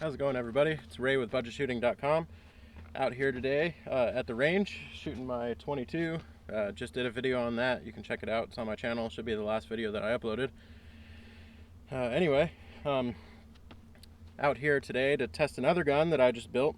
How's it going, everybody? It's Ray with BudgetShooting.com. Out here today at the range shooting my 22. Just did a video on that. You can check it out. It's on my channel. It should be the last video that I uploaded. Anyway, out here today to test another gun that I just built,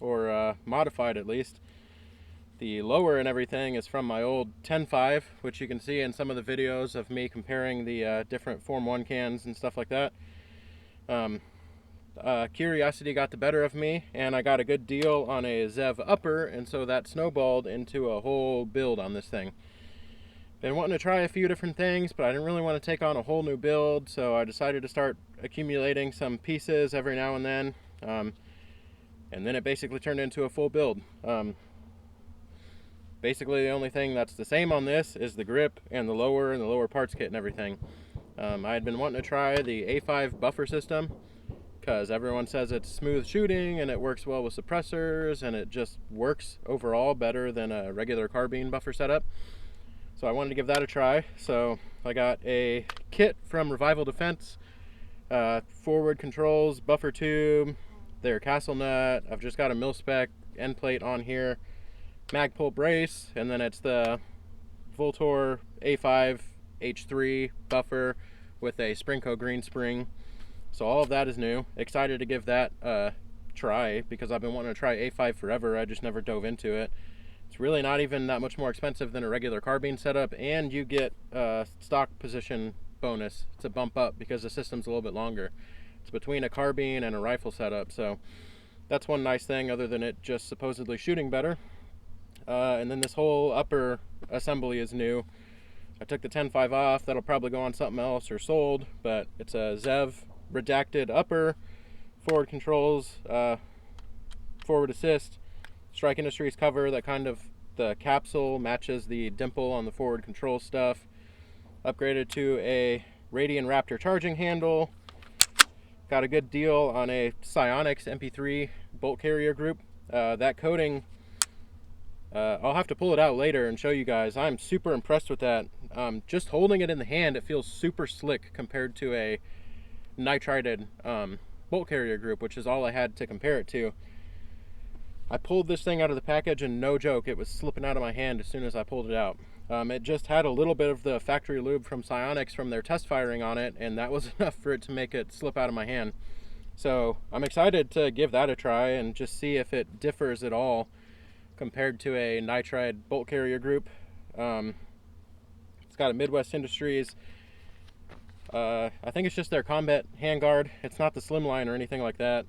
or modified at least. The lower and everything is from my old 10.5, which you can see in some of the videos of me comparing the different Form 1 cans and stuff like that. Curiosity got the better of me, and I got a good deal on a Zev upper, and so that snowballed into a whole build on this thing. Been wanting to try a few different things, but I didn't really want to take on a whole new build, so I decided to start accumulating some pieces every now and then, and then it basically turned into a full build. Basically the only thing that's the same on this is the grip and the lower parts kit and everything. I had been wanting to try the A5 buffer system, because everyone says it's smooth shooting and it works well with suppressors and it just works overall better than a regular carbine buffer setup. So I wanted to give that a try. So I got a kit from Revival Defense, forward controls, buffer tube, their castle nut. I've just got a mil-spec end plate on here, Magpul brace, and then it's the Voltor A5 H3 buffer with a Sprinco green spring. So all of that is new. Excited to give that a try because I've been wanting to try A5 forever. I just never dove into it. It's really not even that much more expensive than a regular carbine setup, and you get stock position bonus to bump up because the system's a little bit longer. It's between a carbine and a rifle setup, so that's one nice thing other than it just supposedly shooting better. And then this whole upper assembly is new. I took the 10.5 off. That'll probably go on something else or sold, but it's a Zev redacted upper, forward controls, forward assist, Strike Industries cover that kind of the capsule matches the dimple on the forward control stuff. Upgraded to a Radian Raptor charging handle. Got a good deal on a Psionics MP3 bolt carrier group. That coating, I'll have to pull it out later and show you guys. I'm super impressed with that. Just holding it in the hand, it feels super slick compared to a nitrided bolt carrier group, which is all I had to compare it to. I pulled this thing out of the package and no joke, it was slipping out of my hand as soon as I pulled it out. It just had a little bit of the factory lube from Psionics from their test firing on it, and that was enough for it to make it slip out of my hand. So I'm excited to give that a try and just see if it differs at all compared to a nitride bolt carrier group. It's got a Midwest Industries, I think it's just their combat handguard. It's not the slimline or anything like that.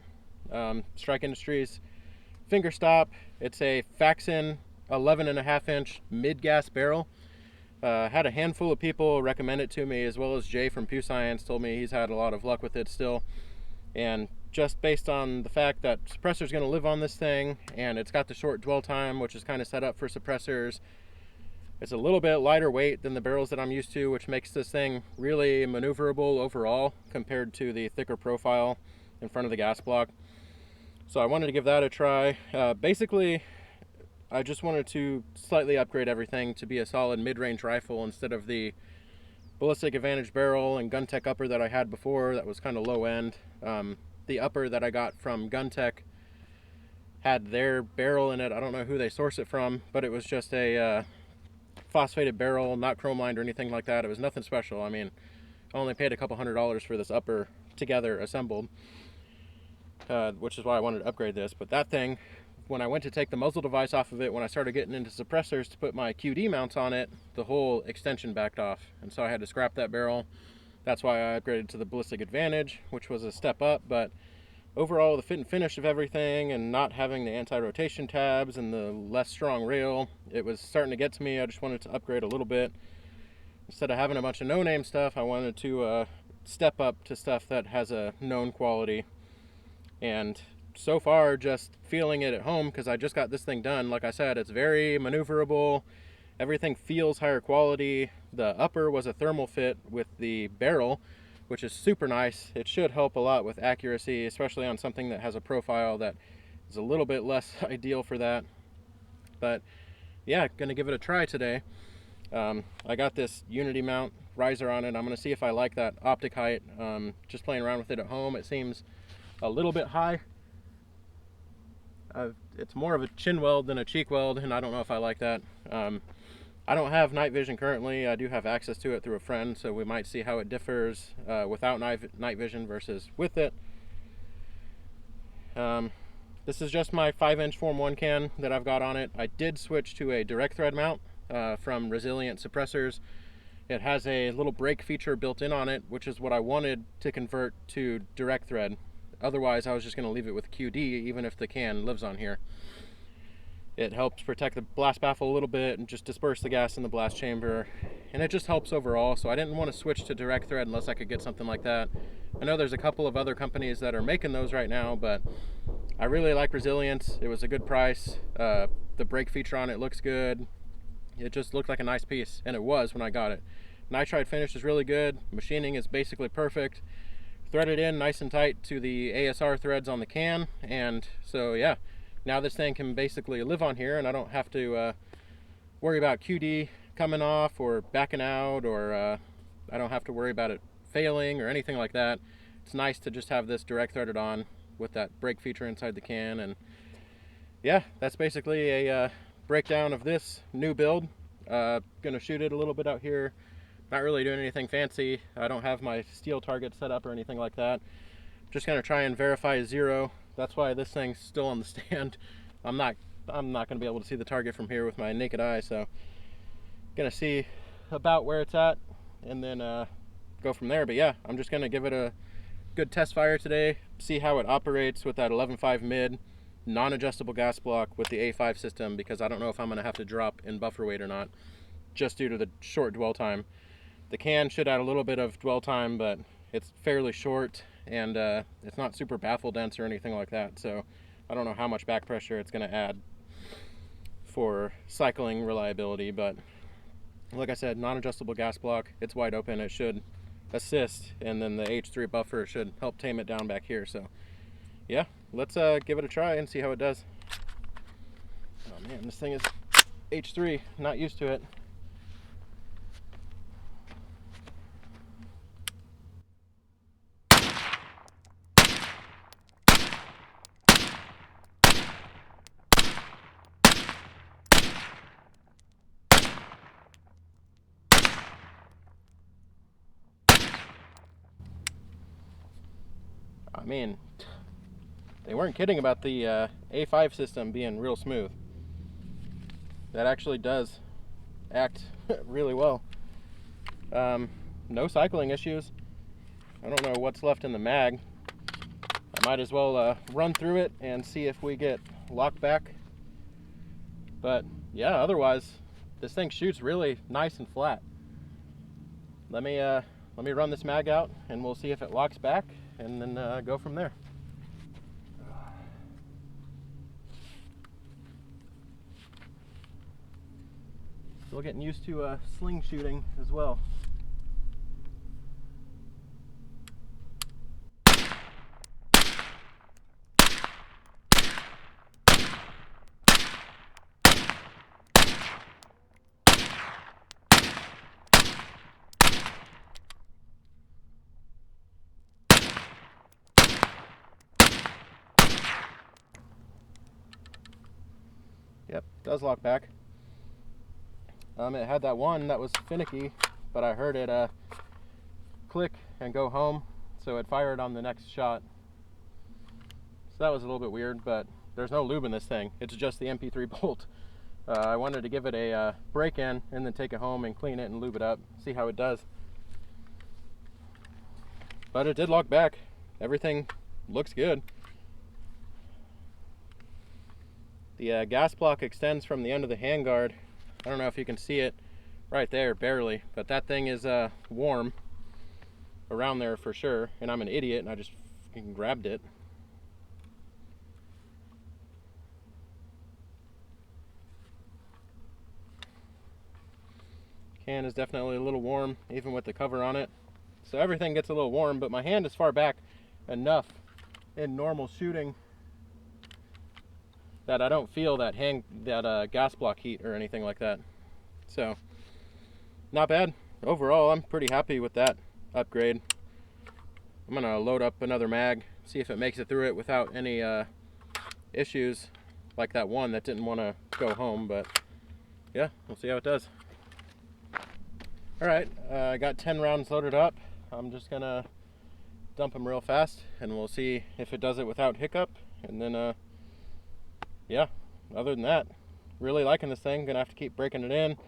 Strike Industries finger stop. It's a Faxon 11.5 inch mid-gas barrel. Had a handful of people recommend it to me, as well as Jay from Pew Science told me he's had a lot of luck with it still. And just based on the fact that suppressor's going to live on this thing, and it's got the short dwell time, which is kind of set up for suppressors. It's a little bit lighter weight than the barrels that I'm used to, which makes this thing really maneuverable overall compared to the thicker profile in front of the gas block. So I wanted to give that a try. Basically, I just wanted to slightly upgrade everything to be a solid mid-range rifle instead of the Ballistic Advantage barrel and GunTech upper that I had before that was kind of low end. The upper that I got from GunTech had their barrel in it. I don't know who they source it from, but it was just a phosphated barrel, not chrome lined or anything like that. It was nothing special. I mean, I only paid a couple $100s for this upper together assembled, which is why I wanted to upgrade this. But that thing, when I went to take the muzzle device off of it, when I started getting into suppressors to put my QD mounts on it, the whole extension backed off, and so I had to scrap that barrel. That's why I upgraded to the Ballistic Advantage, which was a step up. But overall, the fit and finish of everything, and not having the anti-rotation tabs and the less strong rail, it was starting to get to me. I just wanted to upgrade a little bit. Instead of having a bunch of no-name stuff, I wanted to step up to stuff that has a known quality. And so far, just feeling it at home, because I just got this thing done. Like I said, it's very maneuverable. Everything feels higher quality. The upper was a thermal fit with the barrel, which is super nice. It should help a lot with accuracy, especially on something that has a profile that is a little bit less ideal for that. But yeah, gonna give it a try today. I got this Unity mount riser on it. I'm gonna see if I like that optic height. Just playing around with it at home, it seems a little bit high. It's more of a chin weld than a cheek weld, and I don't know if I like that. I don't have night vision currently. I do have access to it through a friend, so we might see how it differs without night vision versus with it. This is just my 5-inch Form 1 can that I've got on it. I did switch to a direct thread mount from Resilient Suppressors. It has a little brake feature built in on it, which is what I wanted to convert to direct thread. Otherwise, I was just going to leave it with QD, even if the can lives on here. It helps protect the blast baffle a little bit and just disperse the gas in the blast chamber. And it just helps overall, so I didn't want to switch to direct thread unless I could get something like that. I know there's a couple of other companies that are making those right now, but I really like Resilience. It was a good price. The brake feature on it looks good. It just looked like a nice piece, and it was when I got it. Nitride finish is really good. Machining is basically perfect. Threaded in nice and tight to the ASR threads on the can, and so yeah. Now this thing can basically live on here, and I don't have to worry about QD coming off or backing out, or I don't have to worry about it failing or anything like that. It's nice to just have this direct threaded on with that brake feature inside the can. And yeah, that's basically a breakdown of this new build. Gonna shoot it a little bit out here. Not really doing anything fancy. I don't have my steel target set up or anything like that. Just gonna try and verify 0. That's why this thing's still on the stand. I'm not gonna be able to see the target from here with my naked eye, so gonna see about where it's at and then go from there. But yeah, I'm just gonna give it a good test fire today, see how it operates with that 11.5 mid non-adjustable gas block with the A5 system, because I don't know if I'm gonna have to drop in buffer weight or not, just due to the short dwell time. The can should add a little bit of dwell time, but it's fairly short, and it's not super baffle dense or anything like that, so I don't know how much back pressure it's going to add for cycling reliability. But like I said, non-adjustable gas block, it's wide open, it should assist, and then the H3 buffer should help tame it down back here. So yeah, let's give it a try and see how it does. Oh man, this thing is H3, not used to it. I mean, they weren't kidding about the A5 system being real smooth. That actually does act really well. No cycling issues. I don't know what's left in the mag. I might as well run through it and see if we get locked back. But yeah, otherwise, this thing shoots really nice and flat. Let me run this mag out and we'll see if it locks back, and then go from there. Still getting used to sling shooting as well. Yep, does lock back. It had that one that was finicky, but I heard it click and go home, so it fired on the next shot. So that was a little bit weird, but there's no lube in this thing. It's just the MP3 bolt. I wanted to give it a break-in and then take it home and clean it and lube it up, see how it does. But it did lock back. Everything looks good. The gas block extends from the end of the handguard. I don't know if you can see it right there, barely, but that thing is warm around there for sure, and I'm an idiot and I just fucking grabbed it. Can is definitely a little warm, even with the cover on it. So everything gets a little warm, but my hand is far back enough in normal shooting that I don't feel that gas block heat or anything like that. So not bad. Overall, I'm pretty happy with that upgrade. I'm gonna load up another mag, see if it makes it through it without any issues like that one that didn't want to go home. But yeah, we'll see how it does. Alright, I got 10 rounds loaded up. I'm just gonna dump them real fast and we'll see if it does it without hiccup. And then yeah, other than that, really liking this thing. Gonna have to keep breaking it in,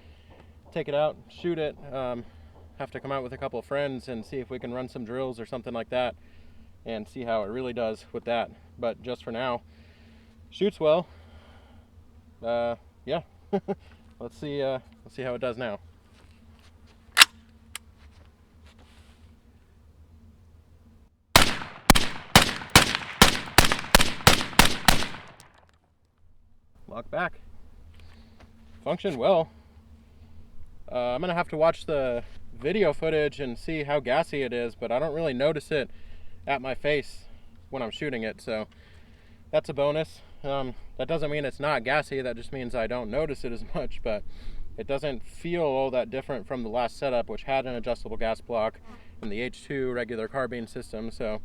take it out, shoot it. Have to come out with a couple of friends and see if we can run some drills or something like that and see how it really does with that. But just for now, shoots well. Yeah. let's see how it does now. Lock back. Functioned well. I'm gonna have to watch the video footage and see how gassy it is, but I don't really notice it at my face when I'm shooting it, so that's a bonus. That doesn't mean it's not gassy, that just means I don't notice it as much, but it doesn't feel all that different from the last setup, which had an adjustable gas block and the H2 regular carbine system, so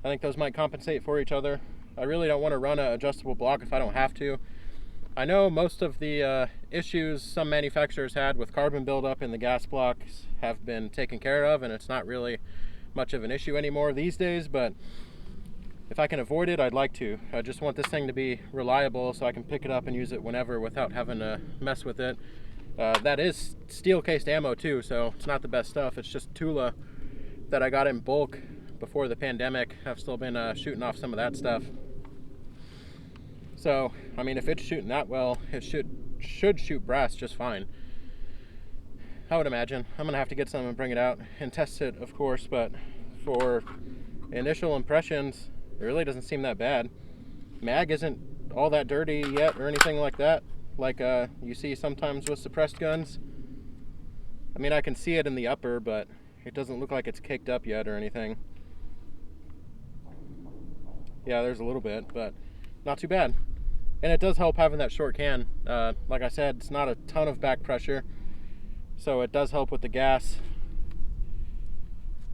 I think those might compensate for each other. I really don't want to run an adjustable block if I don't have to. I know most of the issues some manufacturers had with carbon buildup in the gas blocks have been taken care of, and it's not really much of an issue anymore these days, but if I can avoid it, I'd like to. I just want this thing to be reliable so I can pick it up and use it whenever without having to mess with it. That is steel cased ammo too, so it's not the best stuff. It's just Tula that I got in bulk before the pandemic. I've still been shooting off some of that stuff. So, I mean, if it's shooting that well, it should shoot brass just fine, I would imagine. I'm gonna have to get some and bring it out and test it, of course, but for initial impressions, it really doesn't seem that bad. Mag isn't all that dirty yet or anything like that, like you see sometimes with suppressed guns. I mean, I can see it in the upper, but it doesn't look like it's caked up yet or anything. Yeah, there's a little bit, but not too bad. And it does help having that short can. Like I said, it's not a ton of back pressure, so it does help with the gas.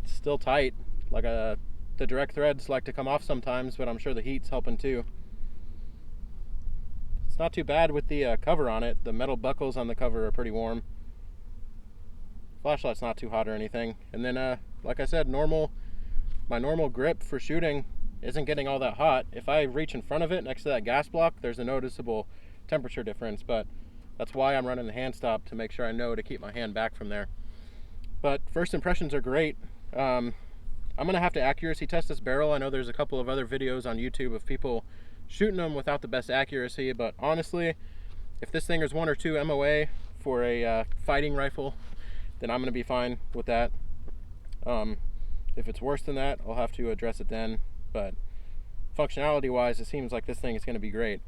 It's still tight. Like the direct threads like to come off sometimes, but I'm sure the heat's helping too. It's not too bad with the cover on it. The metal buckles on the cover are pretty warm. Flashlight's not too hot or anything. And then, like I said, my normal grip for shooting isn't getting all that hot. If I reach in front of it next to that gas block, there's a noticeable temperature difference, but that's why I'm running the hand stop, to make sure I know to keep my hand back from there. But first impressions are great. I'm gonna have to accuracy test this barrel. I know there's a couple of other videos on YouTube of people shooting them without the best accuracy, but honestly, if this thing is 1 or 2 MOA for a fighting rifle, then I'm gonna be fine with that. If it's worse than that, I'll have to address it then. But functionality wise, it seems like this thing is going to be great.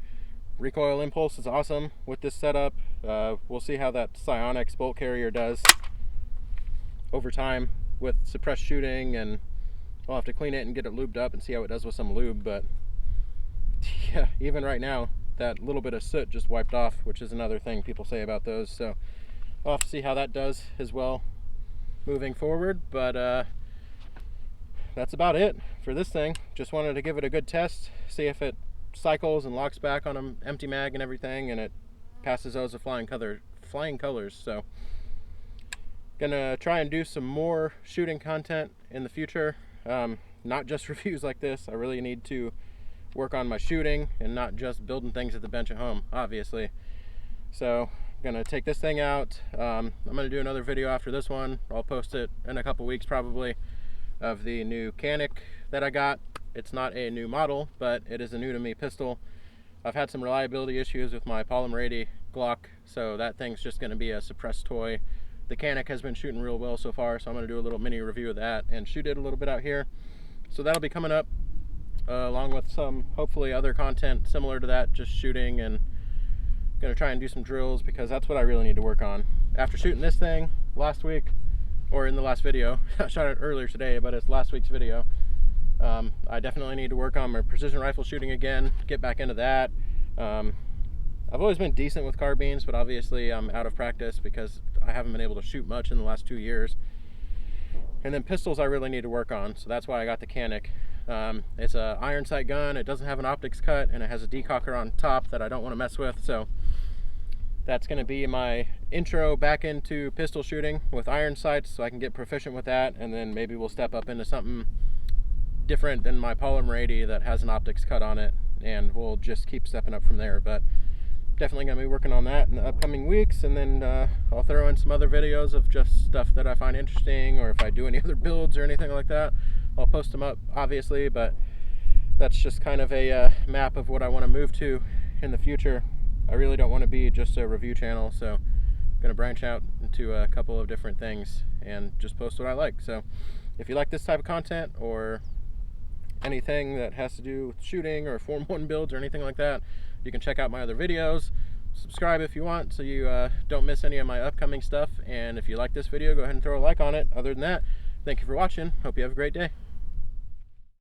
Recoil impulse is awesome with this setup. We'll see how that Psionics bolt carrier does over time with suppressed shooting, and I'll have to clean it and get it lubed up and see how it does with some lube. But yeah, even right now, that little bit of soot just wiped off, which is another thing people say about those. So I'll have to see how that does as well moving forward. But that's about it for this thing. Just wanted to give it a good test, see if it cycles and locks back on an empty mag and everything, and it passes those with flying colors. So gonna try and do some more shooting content in the future, not just reviews like this. I really need to work on my shooting and not just building things at the bench at home, obviously. So I'm gonna take this thing out. I'm gonna do another video after this one. I'll post it in a couple weeks probably, of the new Canik that I got. It's not a new model, but it is a new to me pistol. I've had some reliability issues with my Polymer 80 Glock, so that thing's just going to be a suppressed toy. The Canik has been shooting real well so far, so I'm going to do a little mini review of that and shoot it a little bit out here. So that'll be coming up, along with some hopefully other content similar to that, just shooting, and going to try and do some drills, because that's what I really need to work on. After shooting this thing last week, or in the last video, I shot it earlier today, but it's last week's video. I definitely need to work on my precision rifle shooting again, get back into that. I've always been decent with carbines, but obviously I'm out of practice because I haven't been able to shoot much in the last 2 years. And then pistols I really need to work on, so that's why I got the Canik. It's a iron sight gun, it doesn't have an optics cut, and it has a decocker on top that I don't want to mess with, so that's going to be my intro back into pistol shooting with iron sights, so I can get proficient with that, and then maybe we'll step up into something different than my Polymer 80 that has an optics cut on it, and we'll just keep stepping up from there. But definitely going to be working on that in the upcoming weeks, and then I'll throw in some other videos of just stuff that I find interesting, or if I do any other builds or anything like that, I'll post them up, obviously. But that's just kind of a map of what I want to move to in the future. I really don't want to be just a review channel, so I'm going to branch out into a couple of different things and just post what I like. So if you like this type of content, or anything that has to do with shooting or Form 1 builds or anything like that, you can check out my other videos. Subscribe if you want, so you don't miss any of my upcoming stuff. And if you like this video, go ahead and throw a like on it. Other than that, thank you for watching. Hope you have a great day.